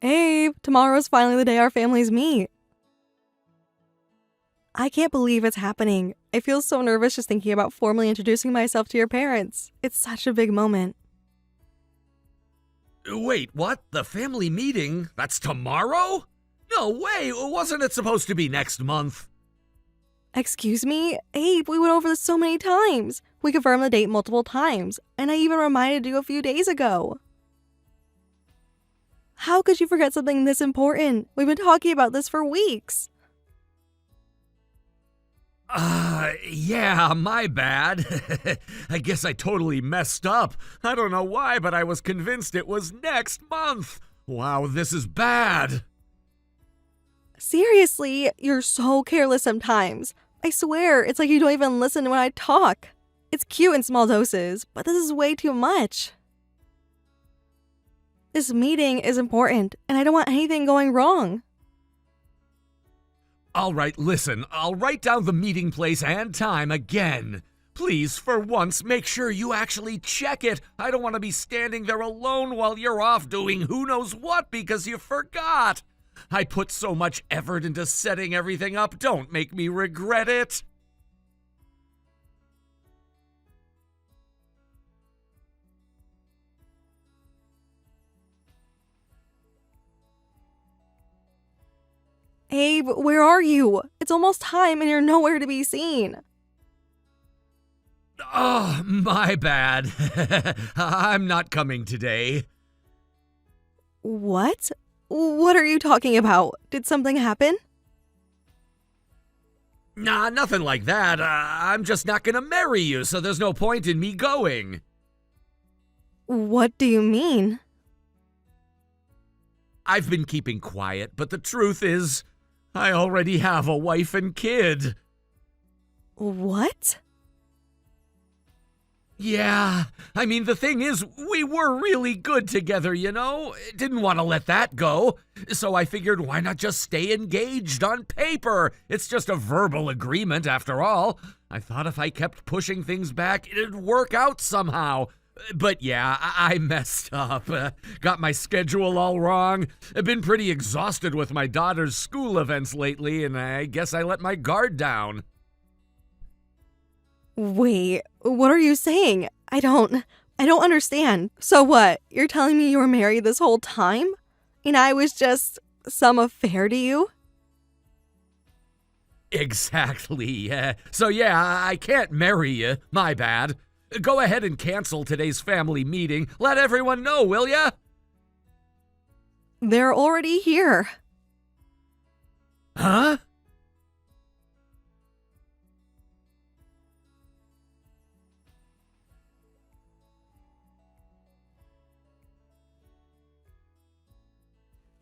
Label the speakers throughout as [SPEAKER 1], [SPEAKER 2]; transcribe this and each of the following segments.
[SPEAKER 1] Hey, tomorrow's finally the day our families meet. I can't believe it's happening. I feel so nervous just thinking about formally introducing myself to your parents. It's such a big moment.
[SPEAKER 2] Wait, what? The family meeting? That's tomorrow? No way! Wasn't it supposed to be next month?
[SPEAKER 1] Excuse me? Abe, we went over this so many times. We confirmed the date multiple times, and I even reminded you a few days ago. How could you forget something this important? We've been talking about this for weeks.
[SPEAKER 2] Yeah, my bad. I guess I totally messed up. I don't know why, but I was convinced it was next month. Wow, this is bad.
[SPEAKER 1] Seriously, you're so careless sometimes. I swear, it's like you don't even listen when I talk. It's cute in small doses, but this is way too much. This meeting is important, and I don't want anything going wrong.
[SPEAKER 2] All right, listen, I'll write down the meeting place and time again. Please, for once, make sure you actually check it. I don't want to be standing there alone while you're off doing who knows what because you forgot. I put so much effort into setting everything up. Don't make me regret it.
[SPEAKER 1] Abe, where are you? It's almost time and you're nowhere to be seen.
[SPEAKER 2] Oh, my bad. I'm not coming today.
[SPEAKER 1] What? What are you talking about? Did something happen?
[SPEAKER 2] Nah, nothing like that. I'm just not gonna marry you, so there's no point in me going.
[SPEAKER 1] What do you mean?
[SPEAKER 2] I've been keeping quiet, but the truth is, I already have a wife and kid.
[SPEAKER 1] What?
[SPEAKER 2] Yeah, I mean, the thing is, we were really good together, you know? Didn't want to let that go. So I figured, why not just stay engaged on paper? It's just a verbal agreement, after all. I thought if I kept pushing things back, it'd work out somehow. But yeah, I messed up. Got my schedule all wrong. I've been pretty exhausted with my daughter's school events lately, and I guess I let my guard down.
[SPEAKER 1] Wait, what are you saying? I don't understand. So what? You're telling me you were married this whole time? And I was just some affair to you?
[SPEAKER 2] Exactly. So yeah, I can't marry you. My bad. Go ahead and cancel today's family meeting. Let everyone know, will ya?
[SPEAKER 1] They're already here.
[SPEAKER 2] Huh?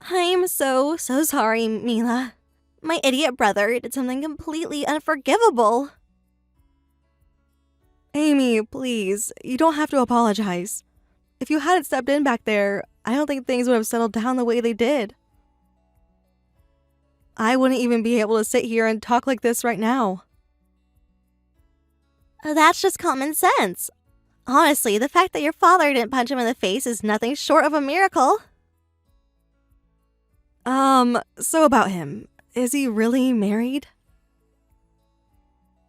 [SPEAKER 1] I'm so sorry, Mila. My idiot brother did something completely unforgivable. Amy, please, you don't have to apologize. If you hadn't stepped in back there, I don't think things would have settled down the way they did. I wouldn't even be able to sit here and talk like this right now. That's just common sense. Honestly, the fact that your father didn't punch him in the face is nothing short of a miracle. So about him. Is he really married?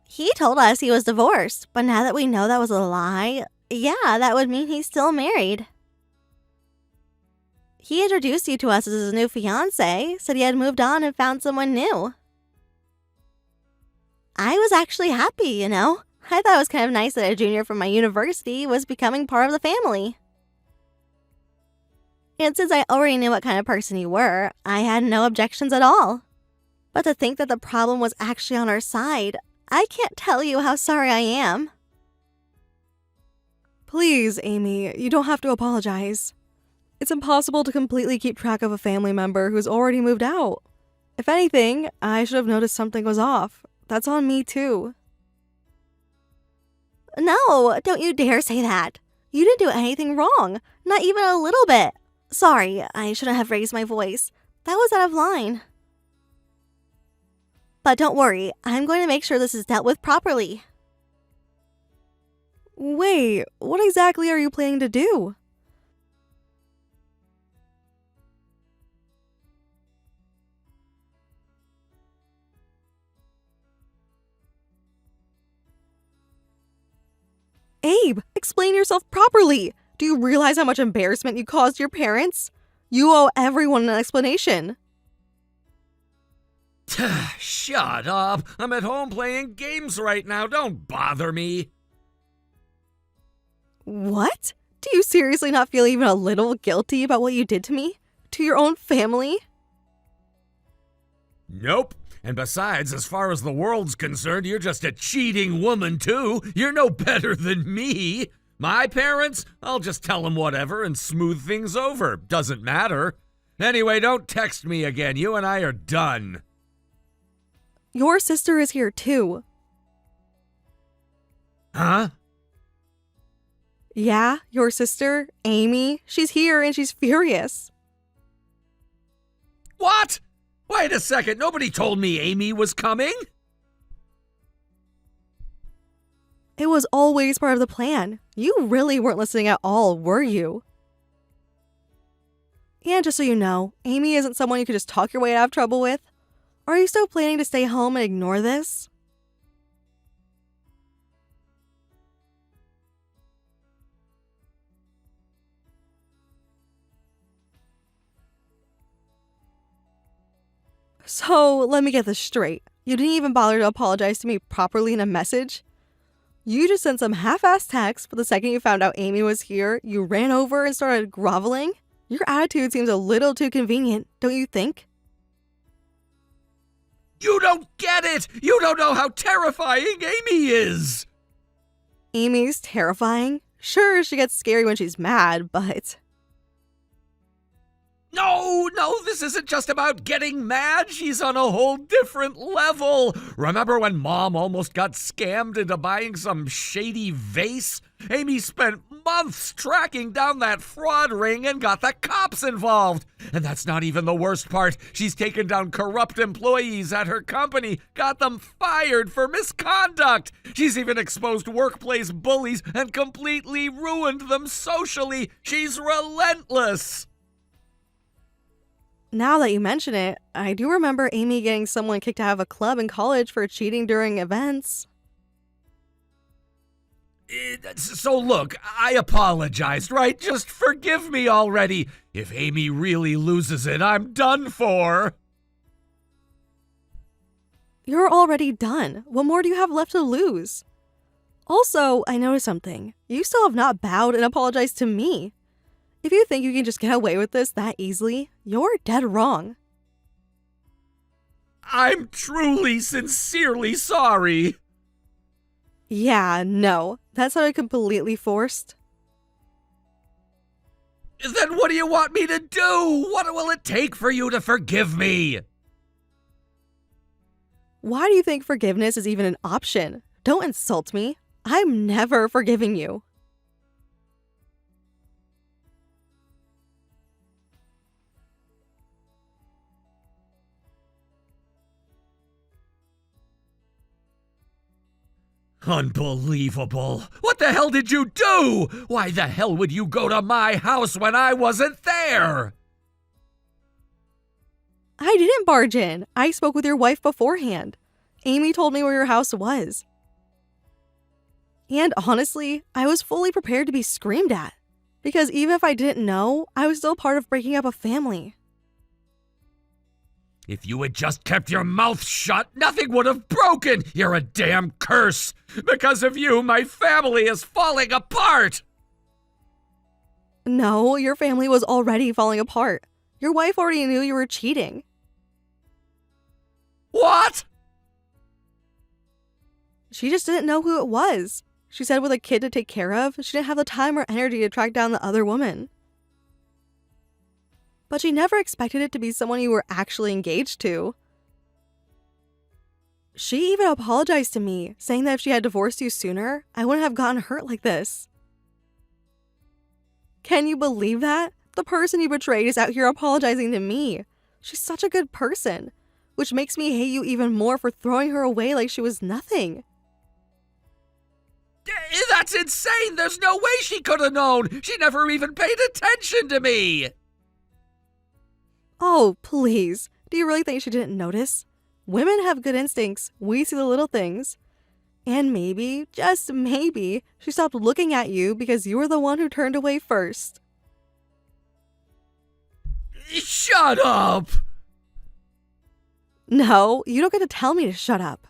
[SPEAKER 1] He told us he was divorced, but now that we know that was a lie, yeah, that would mean he's still married. He introduced you to us as his new fiancé, said he had moved on and found someone new. I was actually happy, you know. I thought it was kind of nice that a junior from my university was becoming part of the family. And since I already knew what kind of person you were, I had no objections at all. But to think that the problem was actually on our side, I can't tell you how sorry I am. Please, Amy, you don't have to apologize. It's impossible to completely keep track of a family member who's already moved out. If anything, I should have noticed something was off. That's on me too. No, don't you dare say that. You didn't do anything wrong, not even a little bit. Sorry, I shouldn't have raised my voice. That was out of line. But don't worry, I'm going to make sure this is dealt with properly. Wait, what exactly are you planning to do? Abe, explain yourself properly. Do you realize how much embarrassment you caused your parents? You owe everyone an explanation.
[SPEAKER 2] Shut up. I'm at home playing games right now. Don't bother me.
[SPEAKER 1] What? Do you seriously not feel even a little guilty about what you did to me? To your own family?
[SPEAKER 2] Nope. And besides, as far as the world's concerned, you're just a cheating woman, too. You're no better than me. My parents? I'll just tell them whatever and smooth things over. Doesn't matter. Anyway, don't text me again. You and I are done.
[SPEAKER 1] Your sister is here too.
[SPEAKER 2] Huh?
[SPEAKER 1] Yeah, your sister, Amy, she's here and she's furious.
[SPEAKER 2] What? Wait a second. Nobody told me Amy was coming.
[SPEAKER 1] It was always part of the plan. You really weren't listening at all, were you? And just so you know, Amy isn't someone you could just talk your way out of trouble with. Are you still planning to stay home and ignore this? So, let me get this straight. You didn't even bother to apologize to me properly in a message? You just sent some half-assed text, but the second you found out Amy was here, you ran over and started groveling? Your attitude seems a little too convenient, don't you think?
[SPEAKER 2] You don't get it! You don't know how terrifying Amy is!
[SPEAKER 1] Amy's terrifying? Sure, she gets scary when she's mad, but...
[SPEAKER 2] No, this isn't just about getting mad. She's on a whole different level. Remember when Mom almost got scammed into buying some shady vase? Amy spent months tracking down that fraud ring and got the cops involved. And that's not even the worst part. She's taken down corrupt employees at her company, got them fired for misconduct. She's even exposed workplace bullies and completely ruined them socially. She's relentless.
[SPEAKER 1] Now that you mention it, I do remember Amy getting someone kicked out of a club in college for cheating during events.
[SPEAKER 2] So look, I apologized, right? Just forgive me already. If Amy really loses it, I'm done for.
[SPEAKER 1] You're already done. What more do you have left to lose? Also, I noticed something. You still have not bowed and apologized to me. If you think you can just get away with this that easily, you're dead wrong.
[SPEAKER 2] I'm truly, sincerely sorry.
[SPEAKER 1] Yeah, no. That sounded completely forced.
[SPEAKER 2] Then what do you want me to do? What will it take for you to forgive me?
[SPEAKER 1] Why do you think forgiveness is even an option? Don't insult me. I'm never forgiving you.
[SPEAKER 2] Unbelievable. What the hell did you do? Why the hell would you go to my house when I wasn't there?
[SPEAKER 1] I didn't barge in. I spoke with your wife beforehand. Amy told me where your house was. And honestly, I was fully prepared to be screamed at. Because even if I didn't know, I was still part of breaking up a family.
[SPEAKER 2] If you had just kept your mouth shut, nothing would have broken. You're a damn curse. Because of you, my family is falling apart.
[SPEAKER 1] No, your family was already falling apart. Your wife already knew you were cheating.
[SPEAKER 2] What?
[SPEAKER 1] She just didn't know who it was. She said with a kid to take care of, she didn't have the time or energy to track down the other woman. But she never expected it to be someone you were actually engaged to. She even apologized to me, saying that if she had divorced you sooner, I wouldn't have gotten hurt like this. Can you believe that? The person you betrayed is out here apologizing to me. She's such a good person, which makes me hate you even more for throwing her away like she was nothing.
[SPEAKER 2] That's insane! There's no way she could have known! She never even paid attention to me!
[SPEAKER 1] Oh, please. Do you really think she didn't notice? Women have good instincts. We see the little things. And maybe, just maybe, she stopped looking at you because you were the one who turned away first.
[SPEAKER 2] Shut up!
[SPEAKER 1] No, you don't get to tell me to shut up.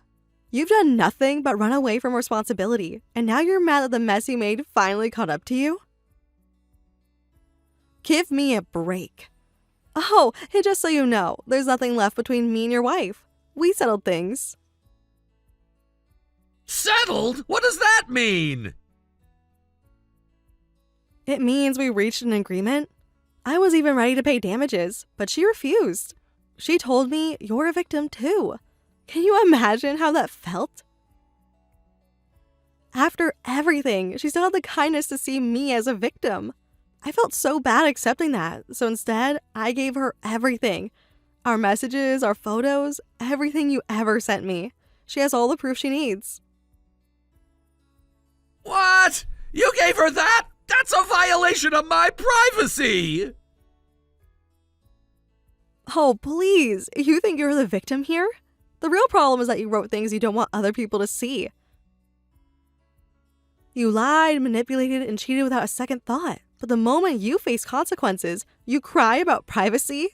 [SPEAKER 1] You've done nothing but run away from responsibility, and now you're mad that the mess you made finally caught up to you? Give me a break. Oh, and just so you know, there's nothing left between me and your wife. We settled things.
[SPEAKER 2] Settled? What does that mean?
[SPEAKER 1] It means we reached an agreement. I was even ready to pay damages, but she refused. She told me you're a victim too. Can you imagine how that felt? After everything, she still had the kindness to see me as a victim. I felt so bad accepting that, so instead, I gave her everything. Our messages, our photos, everything you ever sent me. She has all the proof she needs.
[SPEAKER 2] What? You gave her that? That's a violation of my privacy!
[SPEAKER 1] Oh, please. You think you're the victim here? The real problem is that you wrote things you don't want other people to see. You lied, manipulated, and cheated without a second thought. But the moment you face consequences, you cry about privacy?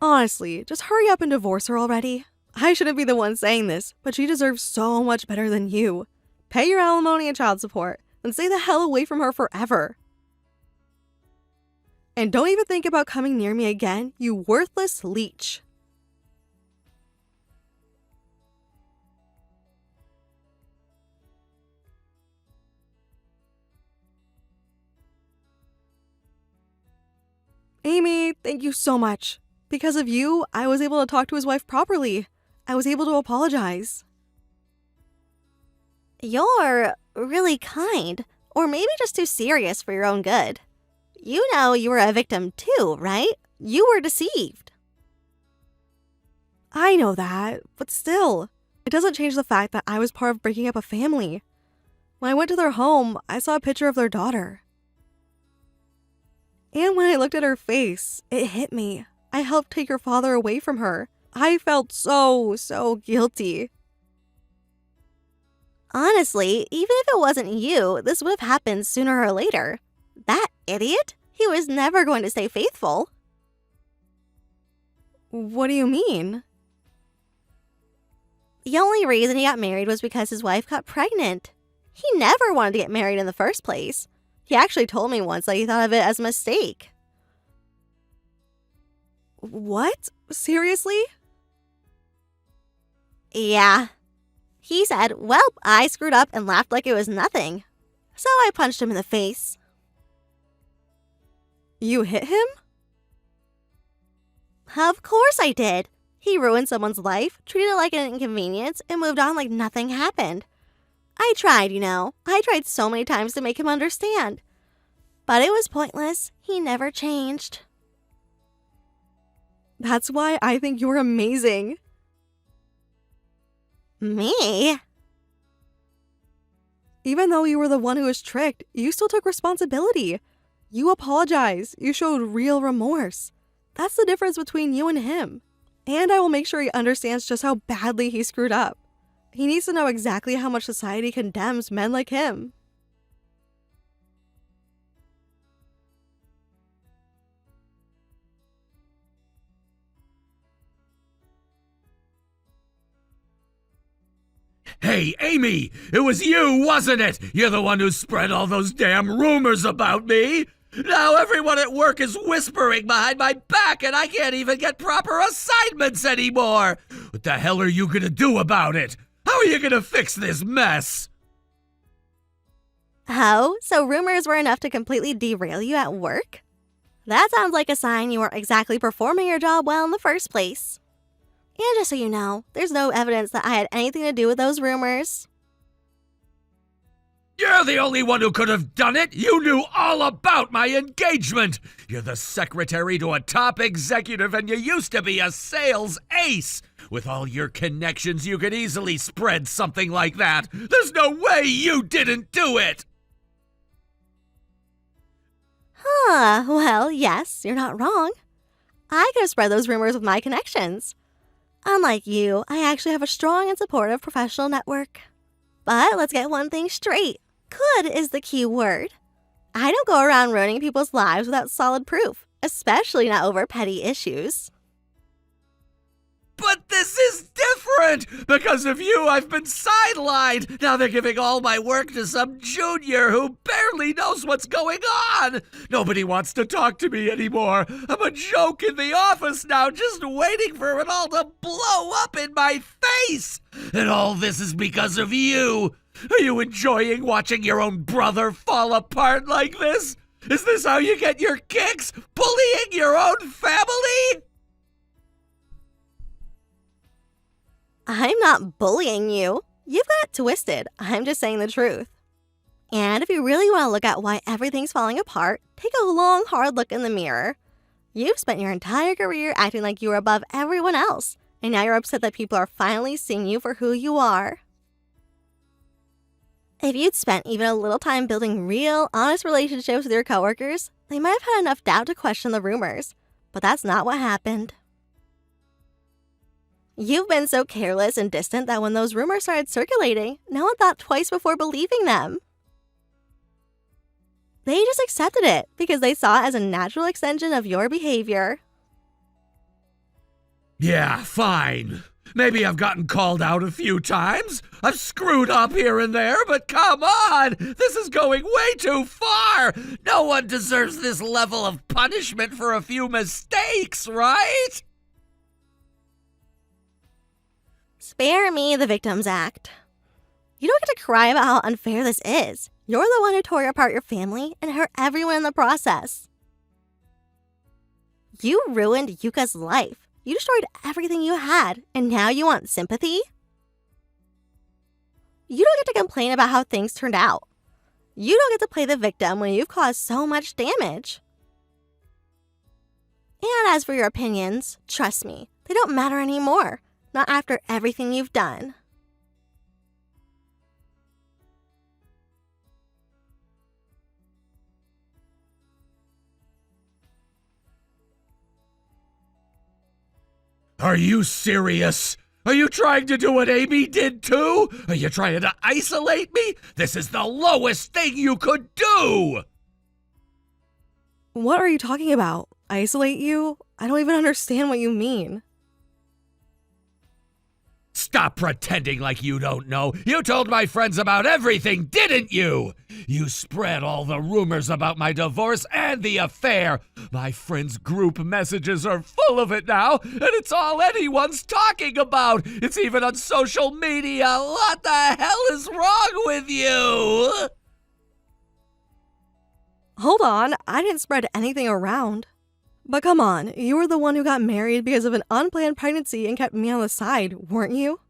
[SPEAKER 1] Honestly, just hurry up and divorce her already. I shouldn't be the one saying this, but she deserves so much better than you. Pay your alimony and child support, and stay the hell away from her forever. And don't even think about coming near me again, you worthless leech. Amy, thank you so much. Because of you, I was able to talk to his wife properly. I was able to apologize.
[SPEAKER 3] You're really kind, or maybe just too serious for your own good. You know you were a victim too, right? You were deceived.
[SPEAKER 1] I know that, but still, it doesn't change the fact that I was part of breaking up a family. When I went to their home, I saw a picture of their daughter. And when I looked at her face, it hit me. I helped take her father away from her. I felt so guilty.
[SPEAKER 3] Honestly, even if it wasn't you, this would have happened sooner or later. That idiot? He was never going to stay faithful.
[SPEAKER 1] What do you mean?
[SPEAKER 3] The only reason he got married was because his wife got pregnant. He never wanted to get married in the first place. He actually told me once that he thought of it as a mistake.
[SPEAKER 1] What? Seriously?
[SPEAKER 3] Yeah. He said, well, I screwed up and laughed like it was nothing. So I punched him in the face.
[SPEAKER 1] You hit him?
[SPEAKER 3] Of course I did. He ruined someone's life, treated it like an inconvenience, and moved on like nothing happened. I tried, you know. I tried so many times to make him understand. But it was pointless. He never changed.
[SPEAKER 1] That's why I think you're amazing.
[SPEAKER 3] Me?
[SPEAKER 1] Even though you were the one who was tricked, you still took responsibility. You apologized. You showed real remorse. That's the difference between you and him. And I will make sure he understands just how badly he screwed up. He needs to know exactly how much society condemns men like him.
[SPEAKER 2] Hey, Amy! It was you, wasn't it? You're the one who spread all those damn rumors about me! Now everyone at work is whispering behind my back and I can't even get proper assignments anymore! What the hell are you gonna do about it? How are you gonna fix this mess?
[SPEAKER 3] Oh, so rumors were enough to completely derail you at work? That sounds like a sign you weren't exactly performing your job well in the first place. And just so you know, there's no evidence that I had anything to do with those rumors.
[SPEAKER 2] You're the only one who could have done it! You knew all about my engagement! You're the secretary to a top executive and you used to be a sales ace! With all your connections, you could easily spread something like that! There's no way you didn't do it!
[SPEAKER 3] Well, yes, you're not wrong. I could have spread those rumors with my connections. Unlike you, I actually have a strong and supportive professional network. But let's get one thing straight. Could is the key word. I don't go around ruining people's lives without solid proof, especially not over petty issues.
[SPEAKER 2] But this is different! Because of you, I've been sidelined! Now they're giving all my work to some junior who barely knows what's going on! Nobody wants to talk to me anymore! I'm a joke in the office now, just waiting for it all to blow up in my face! And all this is because of you! Are you enjoying watching your own brother fall apart like this? Is this how you get your kicks? Bullying your own family?
[SPEAKER 3] I'm not bullying you. You've got it twisted. I'm just saying the truth. And if you really want to look at why everything's falling apart, take a long, hard look in the mirror. You've spent your entire career acting like you were above everyone else, and now you're upset that people are finally seeing you for who you are. If you'd spent even a little time building real, honest relationships with your coworkers, they might have had enough doubt to question the rumors. But that's not what happened. You've been so careless and distant that when those rumors started circulating, no one thought twice before believing them. They just accepted it because they saw it as a natural extension of your behavior.
[SPEAKER 2] Yeah, fine. Maybe I've gotten called out a few times. I've screwed up here and there, but come on! This is going way too far! No one deserves this level of punishment for a few mistakes, right?
[SPEAKER 3] Spare me the Victims Act. You don't get to cry about how unfair this is. You're the one who tore apart your family and hurt everyone in the process. You ruined Yuka's life. You destroyed everything you had, and now you want sympathy? You don't get to complain about how things turned out. You don't get to play the victim when you've caused so much damage. And as for your opinions, trust me, they don't matter anymore. Not after everything you've done.
[SPEAKER 2] Are you serious? Are you trying to do what Amy did too? Are you trying to isolate me? This is the lowest thing you could do!
[SPEAKER 1] What are you talking about? Isolate you? I don't even understand what you mean.
[SPEAKER 2] Stop pretending like you don't know. You told my friends about everything, didn't you? You spread all the rumors about my divorce and the affair. My friends' group messages are full of it now, and it's all anyone's talking about. It's even on social media. What the hell is wrong with you?
[SPEAKER 1] Hold on, I didn't spread anything around. But come on, you were the one who got married because of an unplanned pregnancy and kept me on the side, weren't you?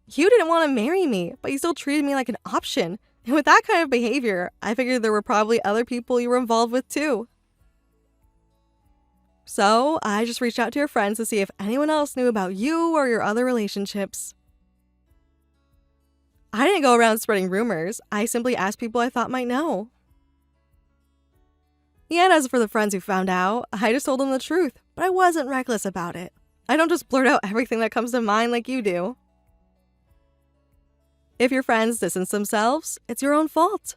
[SPEAKER 1] You didn't want to marry me, but you still treated me like an option. And with that kind of behavior, I figured there were probably other people you were involved with too. So I just reached out to your friends to see if anyone else knew about you or your other relationships. I didn't go around spreading rumors. I simply asked people I thought might know. And as for the friends who found out, I just told them the truth, but I wasn't reckless about it. I don't just blurt out everything that comes to mind like you do. If your friends distance themselves, it's your own fault.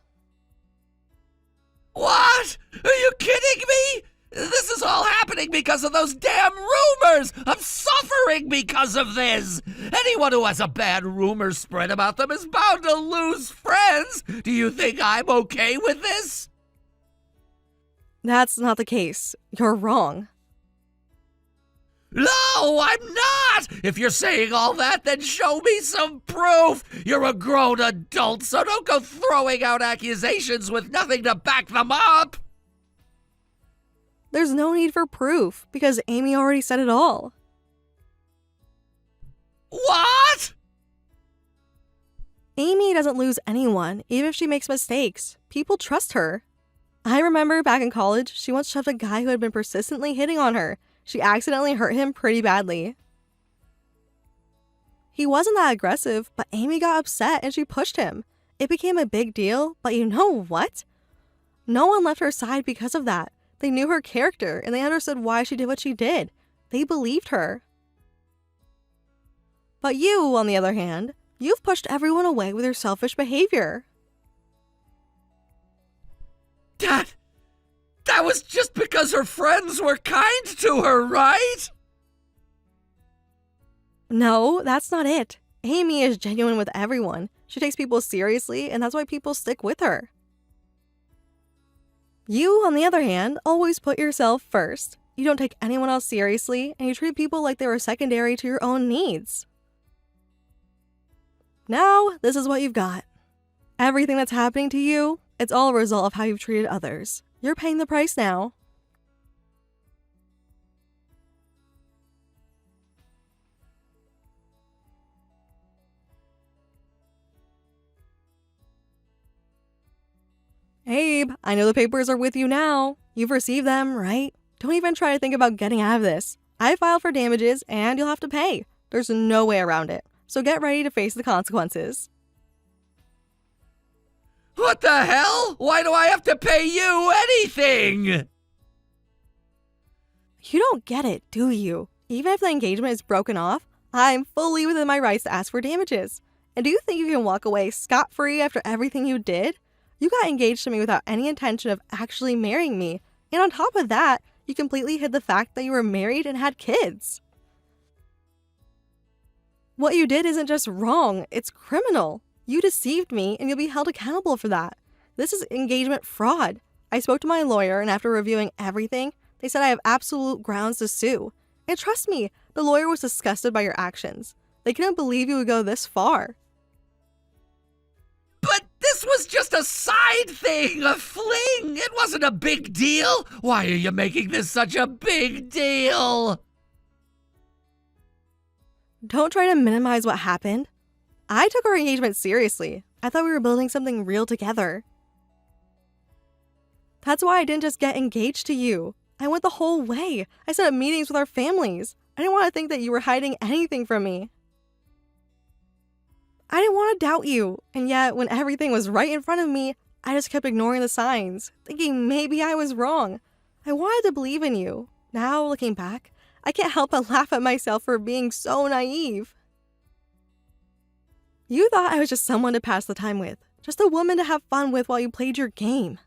[SPEAKER 2] What? Are you kidding me? This is all happening because of those damn rumors! I'm suffering because of this! Anyone who has a bad rumor spread about them is bound to lose friends! Do you think I'm okay with this?
[SPEAKER 1] That's not the case. You're wrong.
[SPEAKER 2] No, I'm not! If you're saying all that, then show me some proof! You're a grown adult, so don't go throwing out accusations with nothing to back them up!
[SPEAKER 1] There's no need for proof, because Amy already said it all.
[SPEAKER 2] What?
[SPEAKER 1] Amy doesn't lose anyone, even if she makes mistakes. People trust her. I remember back in college, she once shoved a guy who had been persistently hitting on her. She accidentally hurt him pretty badly. He wasn't that aggressive, but Amy got upset and she pushed him. It became a big deal, but you know what? No one left her side because of that. They knew her character and they understood why she did what she did. They believed her. But you, on the other hand, you've pushed everyone away with your selfish behavior.
[SPEAKER 2] That was just because her friends were kind to her, right?
[SPEAKER 1] No, that's not it. Amy is genuine with everyone. She takes people seriously, and that's why people stick with her. You, on the other hand, always put yourself first. You don't take anyone else seriously, and you treat people like they were secondary to your own needs. Now, this is what you've got. Everything that's happening to you, it's all a result of how you've treated others. You're paying the price now. Abe, I know the papers are with you now. You've received them, right? Don't even try to think about getting out of this. I filed for damages and you'll have to pay. There's no way around it. So get ready to face the consequences.
[SPEAKER 2] What the hell? Why do I have to pay you anything?
[SPEAKER 1] You don't get it, do you? Even if the engagement is broken off, I'm fully within my rights to ask for damages. And do you think you can walk away scot-free after everything you did? You got engaged to me without any intention of actually marrying me. And on top of that, you completely hid the fact that you were married and had kids. What you did isn't just wrong, it's criminal. You deceived me and you'll be held accountable for that. This is engagement fraud. I spoke to my lawyer and after reviewing everything, they said I have absolute grounds to sue. And trust me, the lawyer was disgusted by your actions. They couldn't believe you would go this far.
[SPEAKER 2] But this was just a side thing, a fling. It wasn't a big deal. Why are you making this such a big deal?
[SPEAKER 1] Don't try to minimize what happened. I took our engagement seriously. I thought we were building something real together. That's why I didn't just get engaged to you. I went the whole way. I set up meetings with our families. I didn't want to think that you were hiding anything from me. I didn't want to doubt you, and yet when everything was right in front of me, I just kept ignoring the signs, thinking maybe I was wrong. I wanted to believe in you. Now, looking back, I can't help but laugh at myself for being so naive. You thought I was just someone to pass the time with, just a woman to have fun with while you played your game.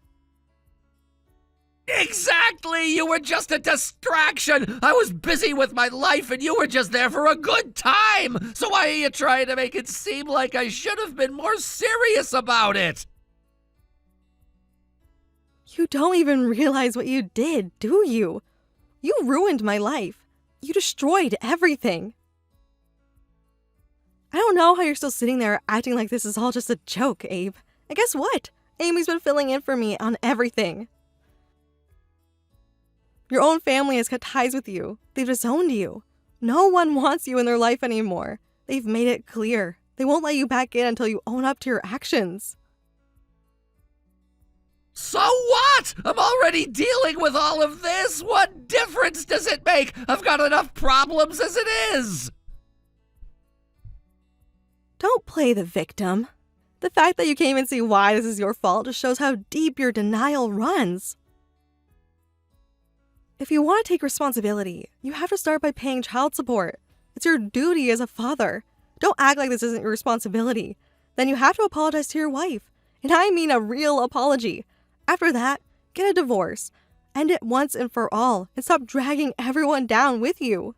[SPEAKER 2] Exactly! You were just a distraction! I was busy with my life and you were just there for a good time! So why are you trying to make it seem like I should have been more serious about it?
[SPEAKER 1] You don't even realize what you did, do you? You ruined my life. You destroyed everything. I don't know how you're still sitting there acting like this is all just a joke, Abe. And guess what? Amy's been filling in for me on everything. Your own family has cut ties with you. They've disowned you. No one wants you in their life anymore. They've made it clear. They won't let you back in until you own up to your actions.
[SPEAKER 2] So what? I'm already dealing with all of this. What difference does it make? I've got enough problems as it is.
[SPEAKER 1] Don't play the victim. The fact that you can't even see why this is your fault just shows how deep your denial runs. If you want to take responsibility, you have to start by paying child support. It's your duty as a father. Don't act like this isn't your responsibility. Then you have to apologize to your wife. And I mean a real apology. After that, get a divorce. End it once and for all, and stop dragging everyone down with you.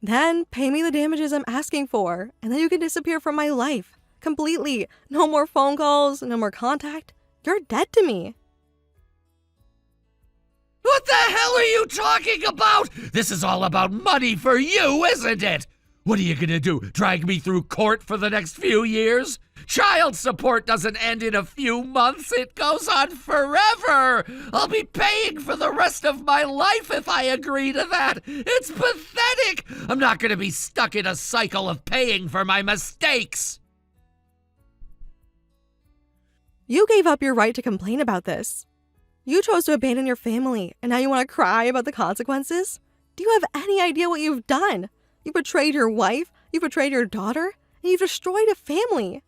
[SPEAKER 1] Then pay me the damages I'm asking for, and then you can disappear from my life. Completely. No more phone calls, no more contact. You're dead to me.
[SPEAKER 2] What the hell are you talking about? This is all about money for you, isn't it? What are you gonna do, drag me through court for the next few years? Child support doesn't end in a few months, it goes on forever! I'll be paying for the rest of my life if I agree to that! It's pathetic! I'm not gonna be stuck in a cycle of paying for my mistakes!
[SPEAKER 1] You gave up your right to complain about this. You chose to abandon your family, and now you want to cry about the consequences? Do you have any idea what you've done? You betrayed your wife, you betrayed your daughter, and you've destroyed a family.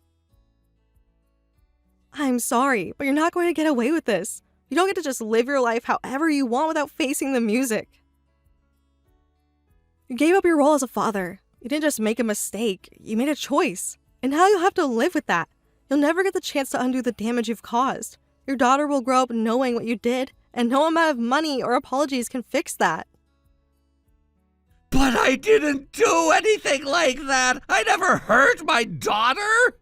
[SPEAKER 1] I'm sorry, but you're not going to get away with this. You don't get to just live your life however you want without facing the music. You gave up your role as a father, You didn't just make a mistake, you made a choice. And now you'll have to live with that. You'll never get the chance to undo the damage you've caused. Your daughter will grow up knowing what you did, and no amount of money or apologies can fix that.
[SPEAKER 2] But I didn't do anything like that. I never hurt my daughter.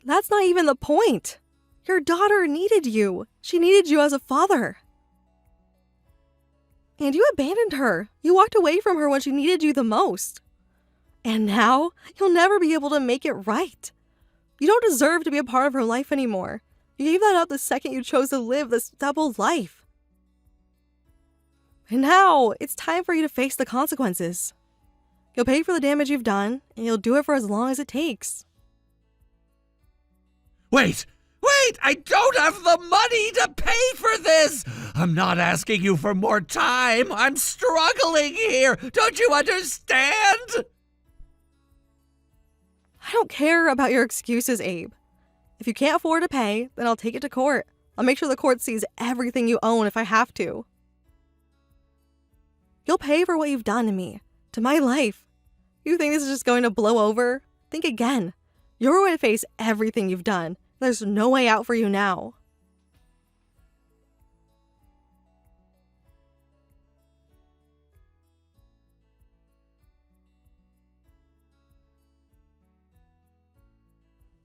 [SPEAKER 1] That's not even the point. Your daughter needed you. She needed you as a father. And you abandoned her. You walked away from her when she needed you the most. And now, you'll never be able to make it right. You don't deserve to be a part of her life anymore. You gave that up the second you chose to live this double life. And now, it's time for you to face the consequences. You'll pay for the damage you've done, and you'll do it for as long as it takes.
[SPEAKER 2] Wait! I don't have the money to pay for this! I'm not asking you for more time. I'm struggling here. Don't you understand?
[SPEAKER 1] I don't care about your excuses, Abe. If you can't afford to pay, then I'll take it to court. I'll make sure the court sees everything you own if I have to. You'll pay for what you've done to me, to my life. You think this is just going to blow over? Think again. You're going to face everything you've done. There's no way out for you now.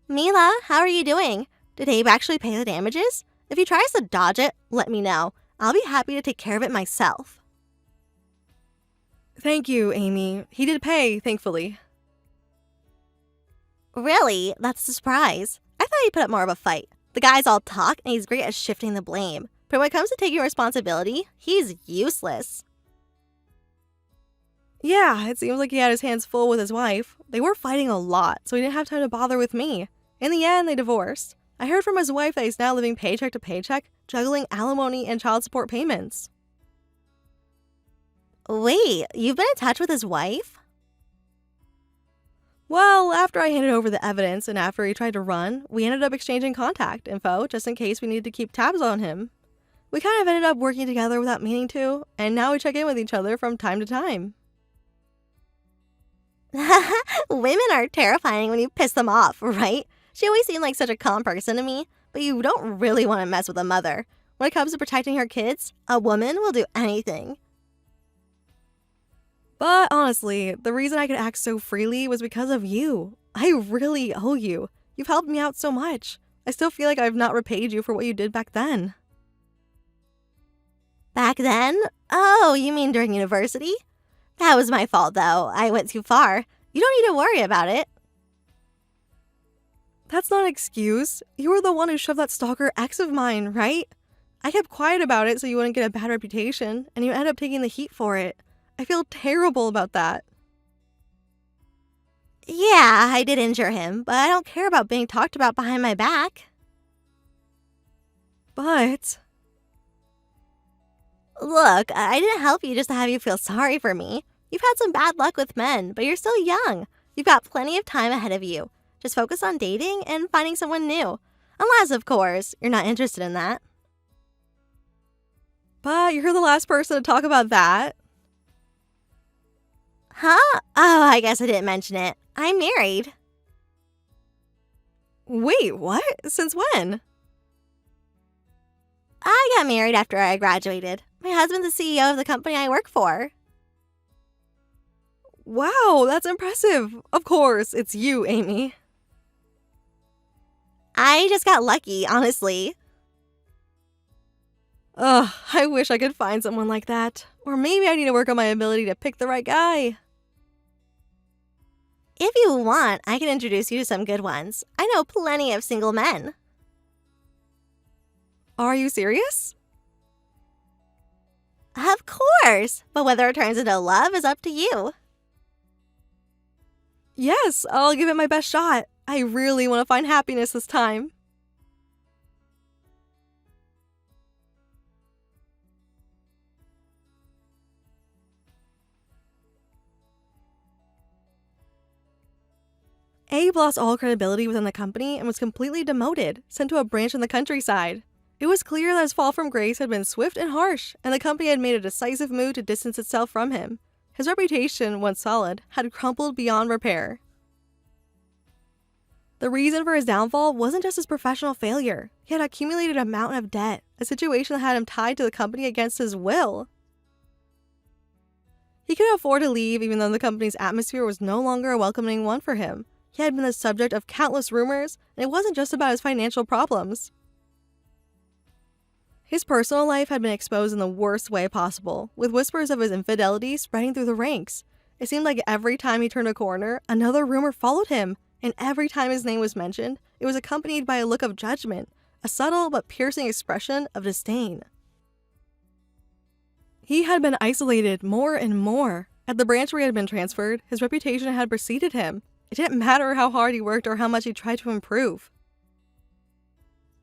[SPEAKER 3] Mila, how are you doing? Did Abe actually pay the damages? If he tries to dodge it, let me know. I'll be happy to take care of it myself.
[SPEAKER 1] Thank you, Amy. He did pay, thankfully.
[SPEAKER 3] Really? That's a surprise. I thought he put up more of a fight. The guy's all talk and he's great at shifting the blame. But when it comes to taking responsibility, he's useless.
[SPEAKER 1] Yeah, it seems like he had his hands full with his wife. They were fighting a lot, so he didn't have time to bother with me. In the end, they divorced. I heard from his wife that he's now living paycheck to paycheck, juggling alimony and child support payments.
[SPEAKER 3] Wait, you've been in touch with his wife?
[SPEAKER 1] Well, after I handed over the evidence and after he tried to run, we ended up exchanging contact info just in case we needed to keep tabs on him. We kind of ended up working together without meaning to, and now we check in with each other from time to time.
[SPEAKER 3] Women are terrifying when you piss them off, right? She always seemed like such a calm person to me, but you don't really want to mess with a mother. When it comes to protecting her kids, a woman will do anything.
[SPEAKER 1] But honestly, the reason I could act so freely was because of you. I really owe you. You've helped me out so much. I still feel like I've not repaid you for what you did back then.
[SPEAKER 3] Back then? Oh, you mean during university? That was my fault, though. I went too far. You don't need to worry about it.
[SPEAKER 1] That's not an excuse. You were the one who shoved that stalker ex of mine, right? I kept quiet about it so you wouldn't get a bad reputation, and you ended up taking the heat for it. I feel terrible about that.
[SPEAKER 3] Yeah, I did injure him, but I don't care about being talked about behind my back.
[SPEAKER 1] But...
[SPEAKER 3] Look, I didn't help you just to have you feel sorry for me. You've had some bad luck with men, but you're still young. You've got plenty of time ahead of you. Just focus on dating and finding someone new. Unless, of course, you're not interested in that.
[SPEAKER 1] But you're the last person to talk about that.
[SPEAKER 3] Huh? Oh, I guess I didn't mention it. I'm married.
[SPEAKER 1] Wait, what? Since when?
[SPEAKER 3] I got married after I graduated. My husband's the CEO of the company I work for.
[SPEAKER 1] Wow, that's impressive. Of course, it's you, Amy.
[SPEAKER 3] I just got lucky, honestly.
[SPEAKER 1] Ugh, I wish I could find someone like that. Or maybe I need to work on my ability to pick the right guy.
[SPEAKER 3] If you want, I can introduce you to some good ones. I know plenty of single men.
[SPEAKER 1] Are you serious?
[SPEAKER 3] Of course, but whether it turns into love is up to you.
[SPEAKER 1] Yes, I'll give it my best shot. I really want to find happiness this time. Abe lost all credibility within the company and was completely demoted, sent to a branch in the countryside. It was clear that his fall from grace had been swift and harsh, and the company had made a decisive move to distance itself from him. His reputation, once solid, had crumbled beyond repair. The reason for his downfall wasn't just his professional failure. He had accumulated a mountain of debt, a situation that had him tied to the company against his will. He couldn't afford to leave even though the company's atmosphere was no longer a welcoming one for him. He had been the subject of countless rumors, and it wasn't just about his financial problems. His personal life had been exposed in the worst way possible, with whispers of his infidelity spreading through the ranks. It seemed like every time he turned a corner, another rumor followed him, and every time his name was mentioned, it was accompanied by a look of judgment, a subtle but piercing expression of disdain. He had been isolated more and more. At the branch where he had been transferred, his reputation had preceded him. It didn't matter how hard he worked or how much he tried to improve.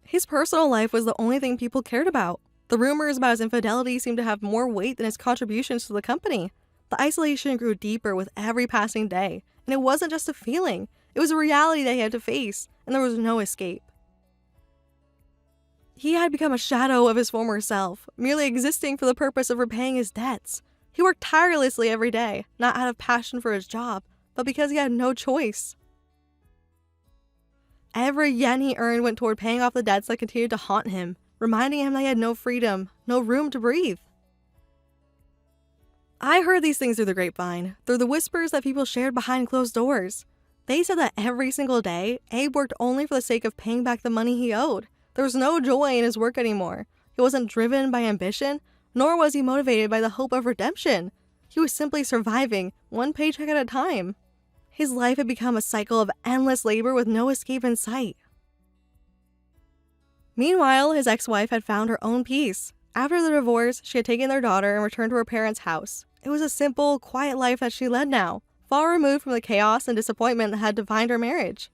[SPEAKER 1] His personal life was the only thing people cared about. The rumors about his infidelity seemed to have more weight than his contributions to the company. The isolation grew deeper with every passing day, and it wasn't just a feeling. It was a reality that he had to face, and there was no escape. He had become a shadow of his former self, merely existing for the purpose of repaying his debts. He worked tirelessly every day, not out of passion for his job, but because he had no choice. Every yen he earned went toward paying off the debts that continued to haunt him, reminding him that he had no freedom, no room to breathe. I heard these things through the grapevine, through the whispers that people shared behind closed doors. They said that every single day, Abe worked only for the sake of paying back the money he owed. There was no joy in his work anymore. He wasn't driven by ambition, nor was he motivated by the hope of redemption. He was simply surviving, one paycheck at a time. His life had become a cycle of endless labor with no escape in sight. Meanwhile, his ex-wife had found her own peace. After the divorce, she had taken their daughter and returned to her parents' house. It was a simple, quiet life that she led now, far removed from the chaos and disappointment that had defined her marriage.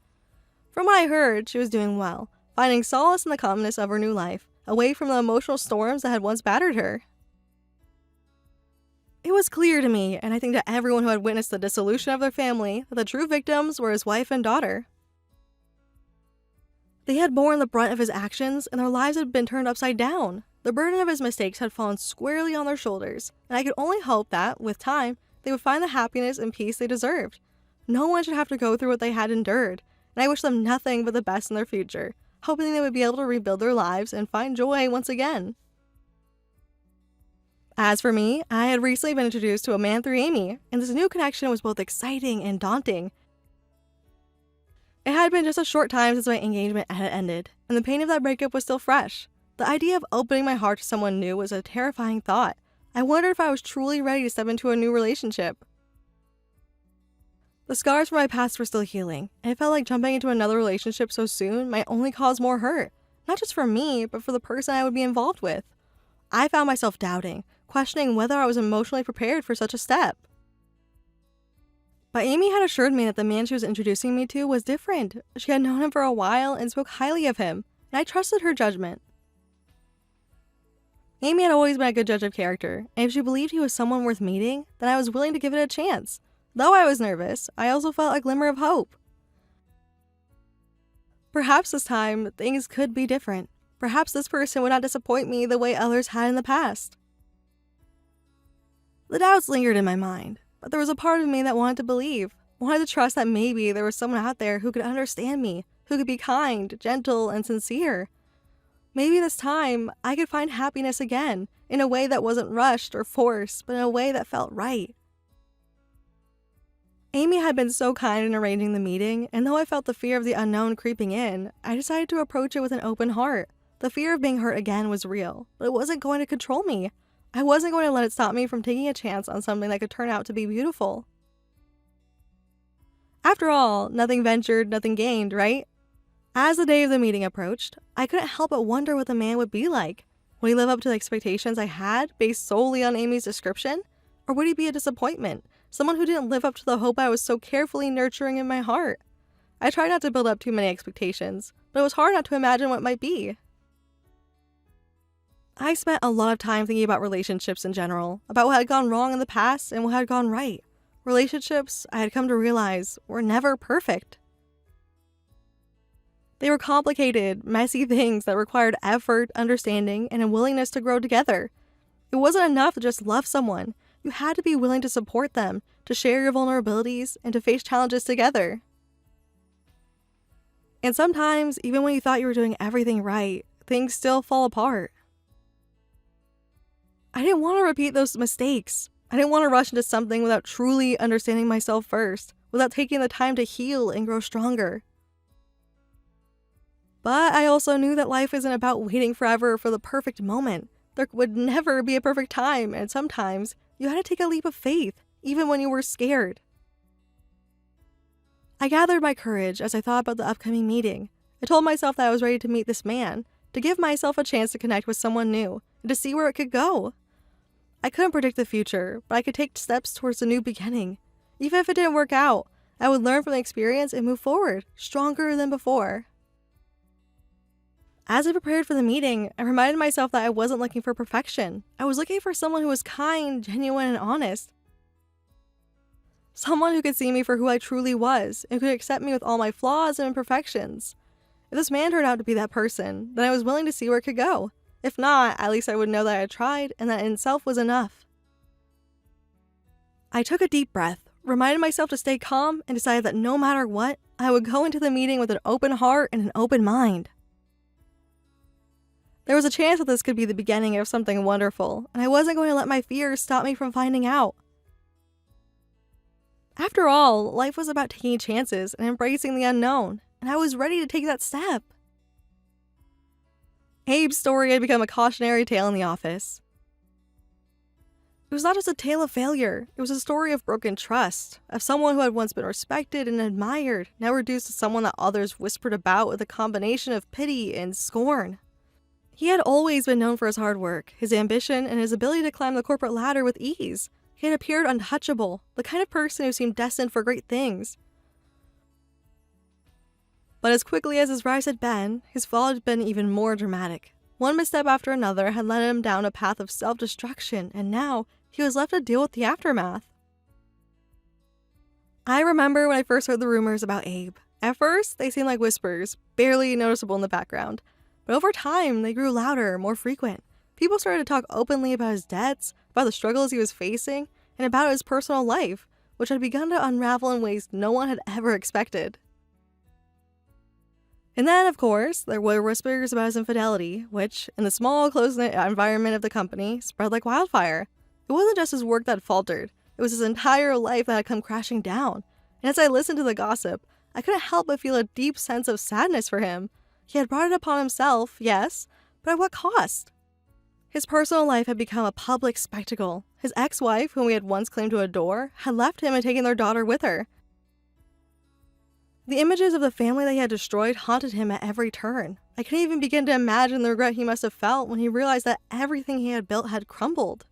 [SPEAKER 1] From what I heard, she was doing well, finding solace in the calmness of her new life, away from the emotional storms that had once battered her. It was clear to me, and I think to everyone who had witnessed the dissolution of their family, that the true victims were his wife and daughter. They had borne the brunt of his actions, and their lives had been turned upside down. The burden of his mistakes had fallen squarely on their shoulders, and I could only hope that, with time, they would find the happiness and peace they deserved. No one should have to go through what they had endured, and I wish them nothing but the best in their future, hoping they would be able to rebuild their lives and find joy once again. As for me, I had recently been introduced to a man through Amy, and this new connection was both exciting and daunting. It had been just a short time since my engagement had ended, and the pain of that breakup was still fresh. The idea of opening my heart to someone new was a terrifying thought. I wondered if I was truly ready to step into a new relationship. The scars from my past were still healing, and it felt like jumping into another relationship so soon might only cause more hurt, not just for me, but for the person I would be involved with. I found myself doubting, questioning whether I was emotionally prepared for such a step. But Amy had assured me that the man she was introducing me to was different. She had known him for a while and spoke highly of him, and I trusted her judgment. Amy had always been a good judge of character, and if she believed he was someone worth meeting, then I was willing to give it a chance. Though I was nervous, I also felt a glimmer of hope. Perhaps this time, things could be different. Perhaps this person would not disappoint me the way others had in the past. The doubts lingered in my mind, but there was a part of me that wanted to believe, wanted to trust that maybe there was someone out there who could understand me, who could be kind, gentle, and sincere. Maybe this time, I could find happiness again, in a way that wasn't rushed or forced, but in a way that felt right. Amy had been so kind in arranging the meeting, and though I felt the fear of the unknown creeping in, I decided to approach it with an open heart. The fear of being hurt again was real, but it wasn't going to control me. I wasn't going to let it stop me from taking a chance on something that could turn out to be beautiful. After all, nothing ventured, nothing gained, right? As the day of the meeting approached, I couldn't help but wonder what the man would be like. Would he live up to the expectations I had, based solely on Amy's description? Or would he be a disappointment? Someone who didn't live up to the hope I was so carefully nurturing in my heart. I tried not to build up too many expectations, but it was hard not to imagine what might be. I spent a lot of time thinking about relationships in general, about what had gone wrong in the past and what had gone right. Relationships, I had come to realize, were never perfect. They were complicated, messy things that required effort, understanding, and a willingness to grow together. It wasn't enough to just love someone. You had to be willing to support them, to share your vulnerabilities, and to face challenges together. And sometimes, even when you thought you were doing everything right, things still fall apart. I didn't want to repeat those mistakes. I didn't want to rush into something without truly understanding myself first, without taking the time to heal and grow stronger. But I also knew that life isn't about waiting forever for the perfect moment. There would never be a perfect time, and sometimes you had to take a leap of faith, even when you were scared. I gathered my courage as I thought about the upcoming meeting. I told myself that I was ready to meet this man, to give myself a chance to connect with someone new, and to see where it could go. I couldn't predict the future, but I could take steps towards a new beginning. Even if it didn't work out, I would learn from the experience and move forward, stronger than before. As I prepared for the meeting, I reminded myself that I wasn't looking for perfection. I was looking for someone who was kind, genuine, and honest. Someone who could see me for who I truly was and could accept me with all my flaws and imperfections. If this man turned out to be that person, then I was willing to see where it could go. If not, at least I would know that I had tried and that in itself was enough. I took a deep breath, reminded myself to stay calm, and decided that no matter what, I would go into the meeting with an open heart and an open mind. There was a chance that this could be the beginning of something wonderful, and I wasn't going to let my fears stop me from finding out. After all, life was about taking chances and embracing the unknown, and I was ready to take that step. Abe's story had become a cautionary tale in the office. It was not just a tale of failure, it was a story of broken trust, of someone who had once been respected and admired, now reduced to someone that others whispered about with a combination of pity and scorn. He had always been known for his hard work, his ambition, and his ability to climb the corporate ladder with ease. He had appeared untouchable, the kind of person who seemed destined for great things. But as quickly as his rise had been, his fall had been even more dramatic. One misstep after another had led him down a path of self-destruction, and now he was left to deal with the aftermath. I remember when I first heard the rumors about Abe. At first, they seemed like whispers, barely noticeable in the background. But over time, they grew louder, more frequent. People started to talk openly about his debts, about the struggles he was facing, and about his personal life, which had begun to unravel in ways no one had ever expected. And then, of course, there were whispers about his infidelity, which, in the small, close-knit environment of the company, spread like wildfire. It wasn't just his work that faltered, it was his entire life that had come crashing down. And as I listened to the gossip, I couldn't help but feel a deep sense of sadness for him. He had brought it upon himself, yes, but at what cost? His personal life had become a public spectacle. His ex-wife, whom he had once claimed to adore, had left him and taken their daughter with her. The images of the family that he had destroyed haunted him at every turn. I couldn't even begin to imagine the regret he must have felt when he realized that everything he had built had crumbled.